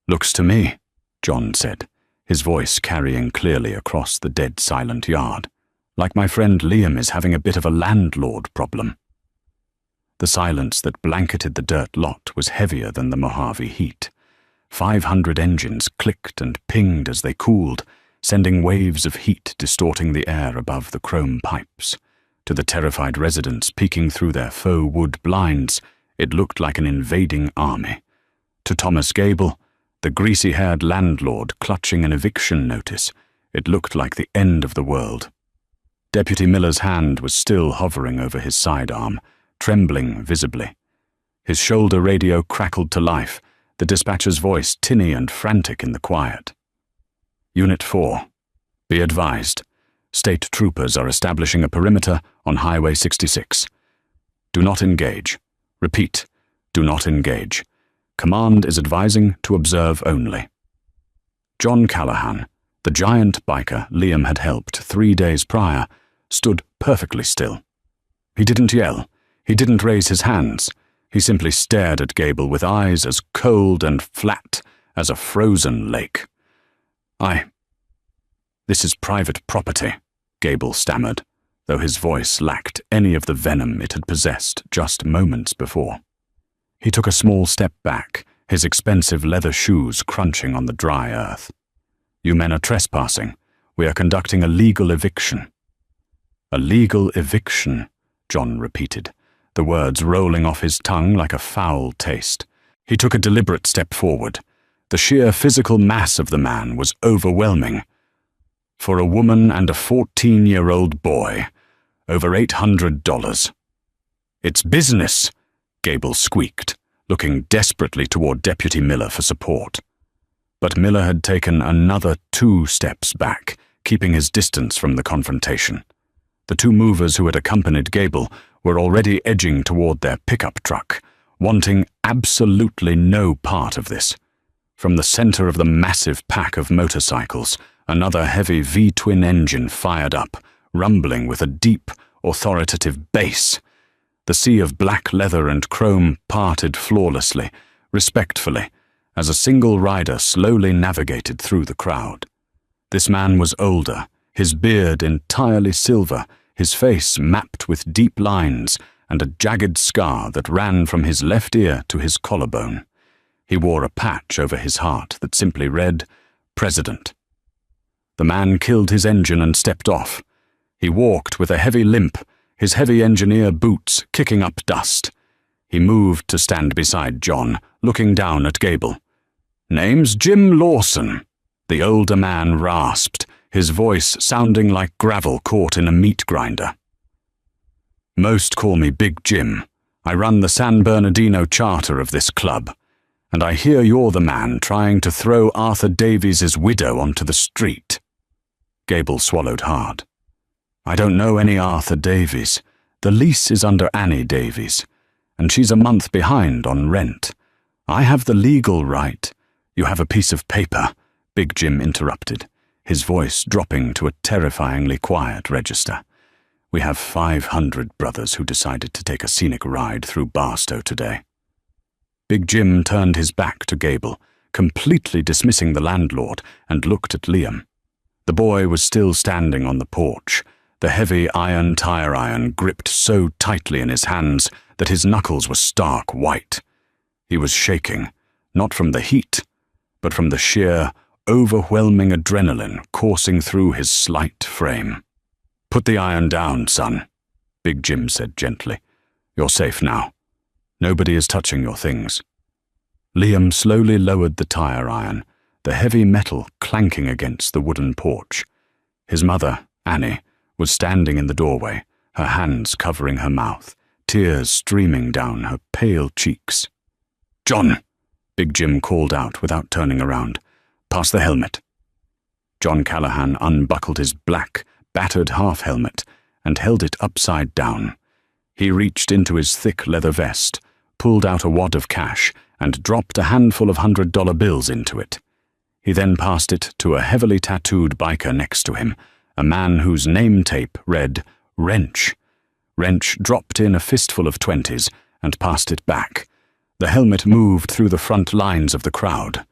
"Looks to me," John said, his voice carrying clearly across the dead silent yard, "like my friend Liam is having a bit of a landlord problem." The silence that blanketed the dirt lot was heavier than the Mojave heat. 500 engines clicked and pinged as they cooled, sending waves of heat distorting the air above the chrome pipes. To the terrified residents peeking through their faux wood blinds, it looked like an invading army. To Thomas Gable, the greasy-haired landlord clutching an eviction notice, it looked like the end of the world. Deputy Miller's hand was still hovering over his sidearm, trembling visibly. His shoulder radio crackled to life, the dispatcher's voice tinny and frantic in the quiet. "Unit 4. Be advised. State troopers are establishing a perimeter on Highway 66. Do not engage. Repeat, do not engage. Command is advising to observe only." John Callahan, the giant biker Liam had helped 3 days prior, stood perfectly still. He didn't yell. He didn't raise his hands. He simply stared at Gable with eyes as cold and flat as a frozen lake. This is private property," Gable stammered, though his voice lacked any of the venom it had possessed just moments before. He took a small step back, his expensive leather shoes crunching on the dry earth. "You men are trespassing. We are conducting a legal eviction." "A legal eviction," John repeated, the words rolling off his tongue like a foul taste. He took a deliberate step forward. The sheer physical mass of the man was overwhelming. "For a woman and a 14-year-old boy, over $800. "It's business," Gable squeaked, looking desperately toward Deputy Miller for support. But Miller had taken another 2 steps back, keeping his distance from the confrontation. The 2 movers who had accompanied Gable were already edging toward their pickup truck, wanting absolutely no part of this. From the center of the massive pack of motorcycles, another heavy V-twin engine fired up, rumbling with a deep, authoritative bass. The sea of black leather and chrome parted flawlessly, respectfully, as a single rider slowly navigated through the crowd. This man was older, his beard entirely silver, his face mapped with deep lines and a jagged scar that ran from his left ear to his collarbone. He wore a patch over his heart that simply read, "President." The man killed his engine and stepped off. He walked with a heavy limp, his heavy engineer boots kicking up dust. He moved to stand beside John, looking down at Gable. "Name's Jim Lawson," the older man rasped, his voice sounding like gravel caught in a meat grinder. "Most call me Big Jim. I run the San Bernardino charter of this club, and I hear you're the man trying to throw Arthur Davies's widow onto the street." Gable swallowed hard. "I don't know any Arthur Davies. The lease is under Annie Davies, and she's a month behind on rent. I have the legal right." "You have a piece of paper," Big Jim interrupted, his voice dropping to a terrifyingly quiet register. "We have 500 brothers who decided to take a scenic ride through Barstow today." Big Jim turned his back to Gable, completely dismissing the landlord, and looked at Liam. The boy was still standing on the porch, the heavy iron tire iron gripped so tightly in his hands that his knuckles were stark white. He was shaking, not from the heat, but from the sheer, overwhelming adrenaline coursing through his slight frame. "Put the iron down, son," Big Jim said gently. "You're safe now. Nobody is touching your things." Liam slowly lowered the tire iron, the heavy metal clanking against the wooden porch. His mother, Annie, was standing in the doorway, her hands covering her mouth, tears streaming down her pale cheeks. "John," Big Jim called out without turning around. "Pass the helmet." John Callahan unbuckled his black, battered half-helmet and held it upside down. He reached into his thick leather vest, pulled out a wad of cash, and dropped a handful of $100 bills into it. He then passed it to a heavily tattooed biker next to him, a man whose name tape read Wrench. Wrench dropped in a fistful of 20s and passed it back. The helmet moved through the front lines of the crowd.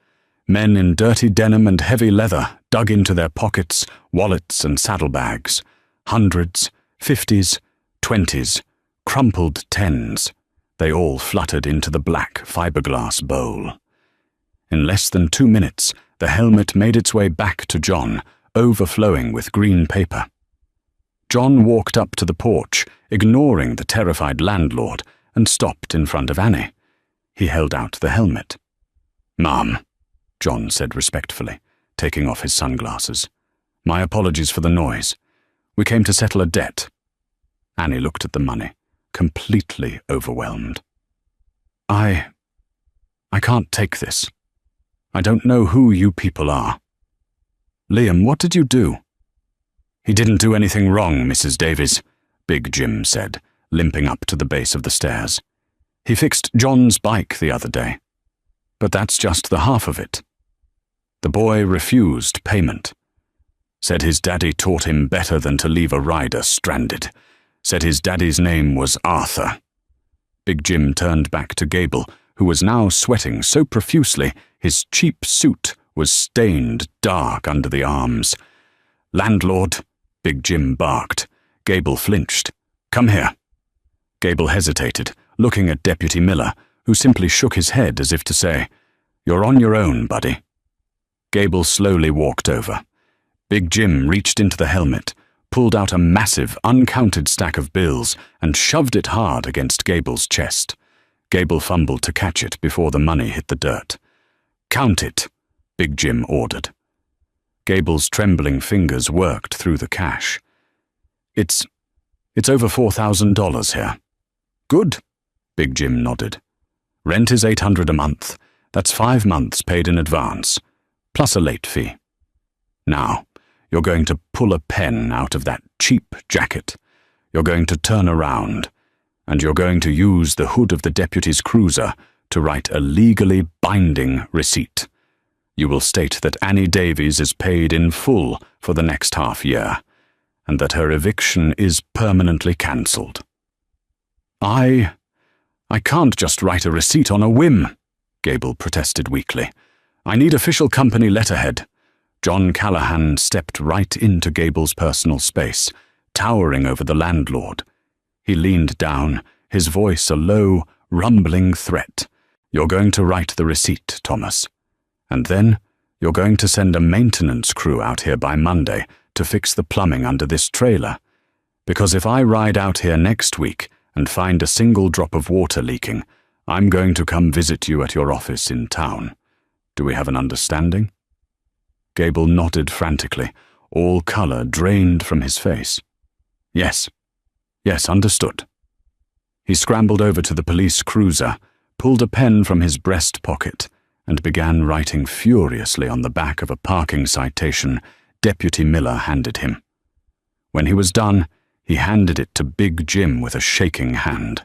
Men in dirty denim and heavy leather dug into their pockets, wallets and saddlebags. Hundreds, 50s, 20s, crumpled 10s. They all fluttered into the black fiberglass bowl. In less than 2 minutes, the helmet made its way back to John, overflowing with green paper. John walked up to the porch, ignoring the terrified landlord, and stopped in front of Annie. He held out the helmet. "Ma'am," John said respectfully, taking off his sunglasses. "My apologies for the noise. We came to settle a debt." Annie looked at the money, completely overwhelmed. I can't take this. I don't know who you people are." "Liam, what did you do?" "He didn't do anything wrong, Mrs. Davies," Big Jim said, limping up to the base of the stairs. "He fixed John's bike the other day. But that's just the half of it." The boy refused payment. Said his daddy taught him better than to leave a rider stranded. Said his daddy's name was Arthur. Big Jim turned back to Gable, who was now sweating so profusely his cheap suit was stained dark under the arms. "Landlord," Big Jim barked. Gable flinched. "Come here." Gable hesitated, looking at Deputy Miller, who simply shook his head as if to say, "You're on your own, buddy." Gable slowly walked over. Big Jim reached into the helmet, pulled out a massive, uncounted stack of bills, and shoved it hard against Gable's chest. Gable fumbled to catch it before the money hit the dirt. "Count it," Big Jim ordered. Gable's trembling fingers worked through the cash. It's over $4,000 here." "Good," Big Jim nodded. "Rent is $800 a month. That's 5 months paid in advance, plus a late fee. Now, you're going to pull a pen out of that cheap jacket. You're going to turn around, and you're going to use the hood of the deputy's cruiser to write a legally binding receipt. You will state that Annie Davies is paid in full for the next half year, and that her eviction is permanently cancelled." I can't just write a receipt on a whim," Gable protested weakly. "I need official company letterhead." John Callahan stepped right into Gable's personal space, towering over the landlord. He leaned down, his voice a low, rumbling threat. "You're going to write the receipt, Thomas. And then you're going to send a maintenance crew out here by Monday to fix the plumbing under this trailer. Because if I ride out here next week and find a single drop of water leaking, I'm going to come visit you at your office in town. Do we have an understanding?" Gable nodded frantically, all colour drained from his face. Yes, understood." He scrambled over to the police cruiser, pulled a pen from his breast pocket, and began writing furiously on the back of a parking citation Deputy Miller handed him. When he was done, he handed it to Big Jim with a shaking hand.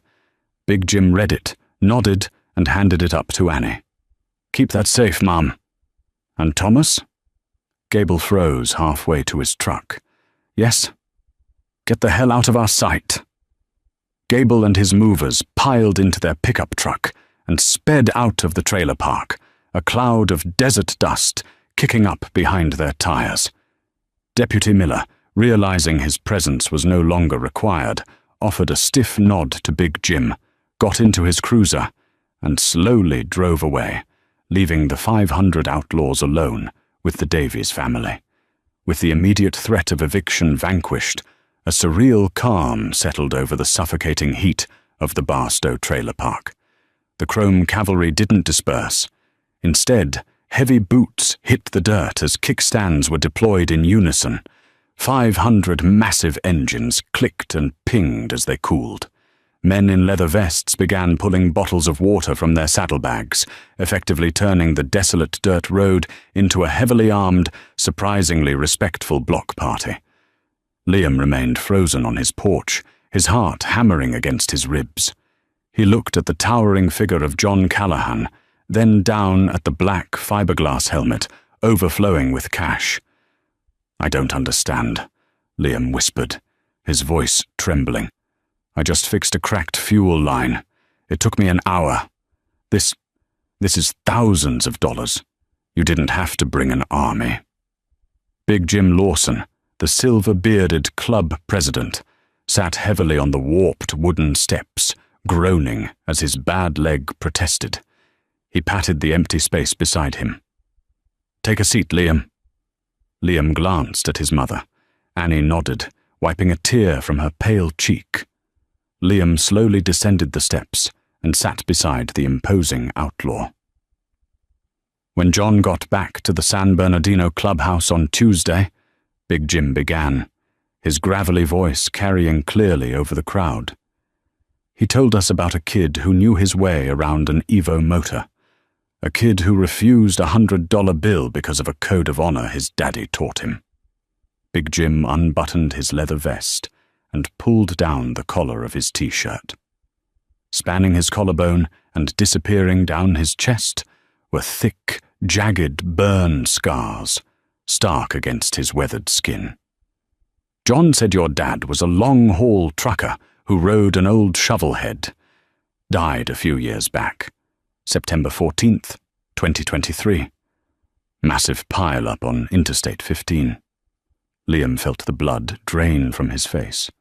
Big Jim read it, nodded, and handed it up to Annie. "Keep that safe, Ma'am." "And Thomas?" Gable froze halfway to his truck. "Yes? Get the hell out of our sight." Gable and his movers piled into their pickup truck and sped out of the trailer park, a cloud of desert dust kicking up behind their tires. Deputy Miller, realizing his presence was no longer required, offered a stiff nod to Big Jim, got into his cruiser, and slowly drove away, leaving the 500 outlaws alone with the Davies family. With the immediate threat of eviction vanquished, a surreal calm settled over the suffocating heat of the Barstow trailer park. The Chrome cavalry didn't disperse. Instead, heavy boots hit the dirt as kickstands were deployed in unison. 500 massive engines clicked and pinged as they cooled. Men in leather vests began pulling bottles of water from their saddlebags, effectively turning the desolate dirt road into a heavily armed, surprisingly respectful block party. Liam remained frozen on his porch, his heart hammering against his ribs. He looked at the towering figure of John Callahan, then down at the black fiberglass helmet overflowing with cash. "I don't understand," Liam whispered, his voice trembling. "I just fixed a cracked fuel line. It took me an hour. This is thousands of dollars. You didn't have to bring an army." Big Jim Lawson, the silver-bearded club president, sat heavily on the warped wooden steps, groaning as his bad leg protested. He patted the empty space beside him. "Take a seat, Liam." Liam glanced at his mother. Annie nodded, wiping a tear from her pale cheek. Liam slowly descended the steps and sat beside the imposing outlaw. When John got back to the San Bernardino clubhouse on Tuesday, Big Jim began, his gravelly voice carrying clearly over the crowd. He told us about a kid who knew his way around an Evo motor, a kid who refused a $100 bill because of a code of honor his daddy taught him. Big Jim unbuttoned his leather vest and pulled down the collar of his t-shirt. Spanning his collarbone and disappearing down his chest were thick, jagged burn scars, stark against his weathered skin. "John said your dad was a long-haul trucker who rode an old shovelhead. Died a few years back. September 14th, 2023. Massive pile-up on Interstate 15. Liam felt the blood drain from his face.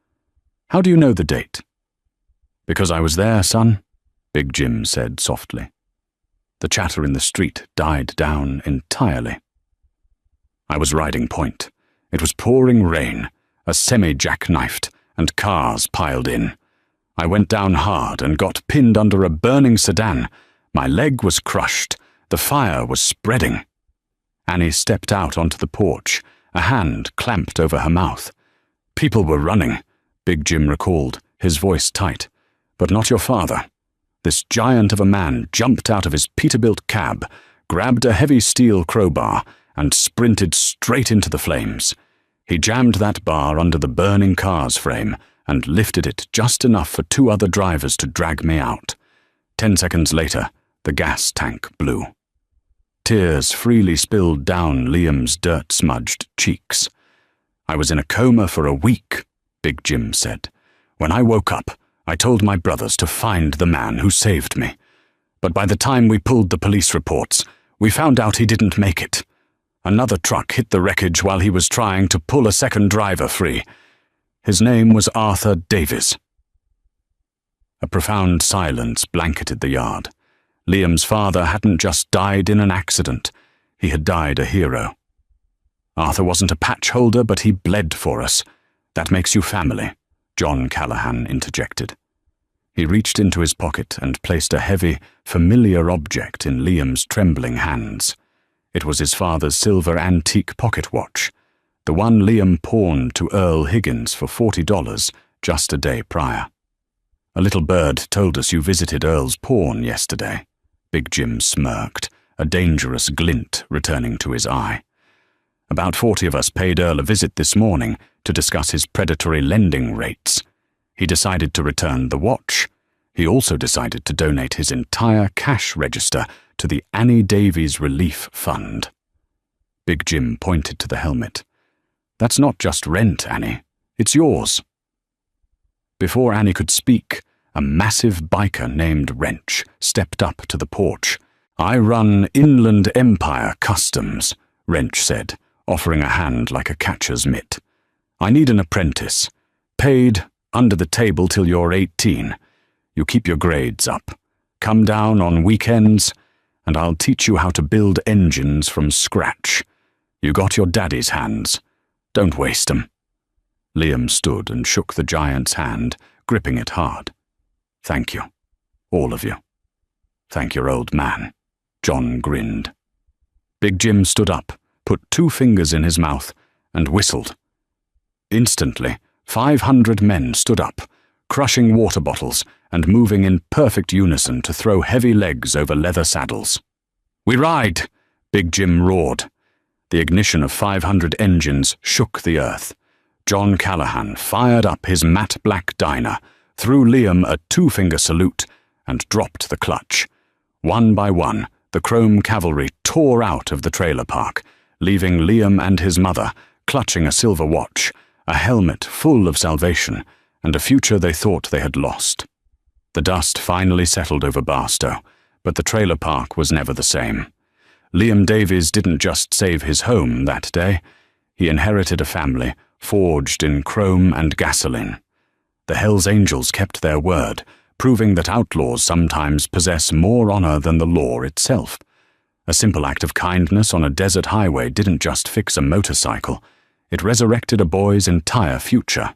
"How do you know the date?" "Because I was there, son," Big Jim said softly. The chatter in the street died down entirely. "I was riding point. It was pouring rain, a semi-jackknifed, and cars piled in. I went down hard and got pinned under a burning sedan. My leg was crushed. The fire was spreading." Annie stepped out onto the porch, a hand clamped over her mouth. "People were running," Big Jim recalled, his voice tight. "But not your father. This giant of a man jumped out of his Peterbilt cab, grabbed a heavy steel crowbar, and sprinted straight into the flames. He jammed that bar under the burning car's frame and lifted it just enough for 2 other drivers to drag me out. 10 seconds later, the gas tank blew." Tears freely spilled down Liam's dirt-smudged cheeks. "I was in a coma for a week," Big Jim said. "When I woke up, I told my brothers to find the man who saved me. But by the time we pulled the police reports, we found out he didn't make it. Another truck hit the wreckage while he was trying to pull a second driver free. His name was Arthur Davies." A profound silence blanketed the yard. Liam's father hadn't just died in an accident. He had died a hero. "Arthur wasn't a patch holder, but he bled for us. That makes you family," John Callahan interjected. He reached into his pocket and placed a heavy, familiar object in Liam's trembling hands. It was his father's silver antique pocket watch, the one Liam pawned to Earl Higgins for $40 just a day prior. "A little bird told us you visited Earl's pawn yesterday." Big Jim smirked, a dangerous glint returning to his eye. "About 40 of us paid Earl a visit this morning to discuss his predatory lending rates. He decided to return the watch. He also decided to donate his entire cash register to the Annie Davies Relief Fund." Big Jim pointed to the helmet. "That's not just rent, Annie. It's yours." Before Annie could speak, a massive biker named Wrench stepped up to the porch. "I run Inland Empire Customs," Wrench said, offering a hand like a catcher's mitt. "I need an apprentice. Paid, under the table till you're 18. You keep your grades up. Come down on weekends, and I'll teach you how to build engines from scratch. You got your daddy's hands. Don't waste 'em." Liam stood and shook the giant's hand, gripping it hard. "Thank you, all of you. Thank your old man." John grinned. Big Jim stood up, put 2 fingers in his mouth, and whistled. Instantly, 500 men stood up, crushing water bottles and moving in perfect unison to throw heavy legs over leather saddles. "We ride!" Big Jim roared. The ignition of 500 engines shook the earth. John Callahan fired up his matte black Dyna, threw Liam a 2-finger salute, and dropped the clutch. One by one, The Chrome cavalry tore out of the trailer park, leaving Liam and his mother clutching a silver watch, a helmet full of salvation, and a future they thought they had lost. The dust finally settled over Barstow, but the trailer park was never the same. Liam Davies didn't just save his home that day. He inherited a family forged in chrome and gasoline. The Hells Angels kept their word, proving that outlaws sometimes possess more honor than the law itself. A simple act of kindness on a desert highway didn't just fix a motorcycle. It resurrected a boy's entire future.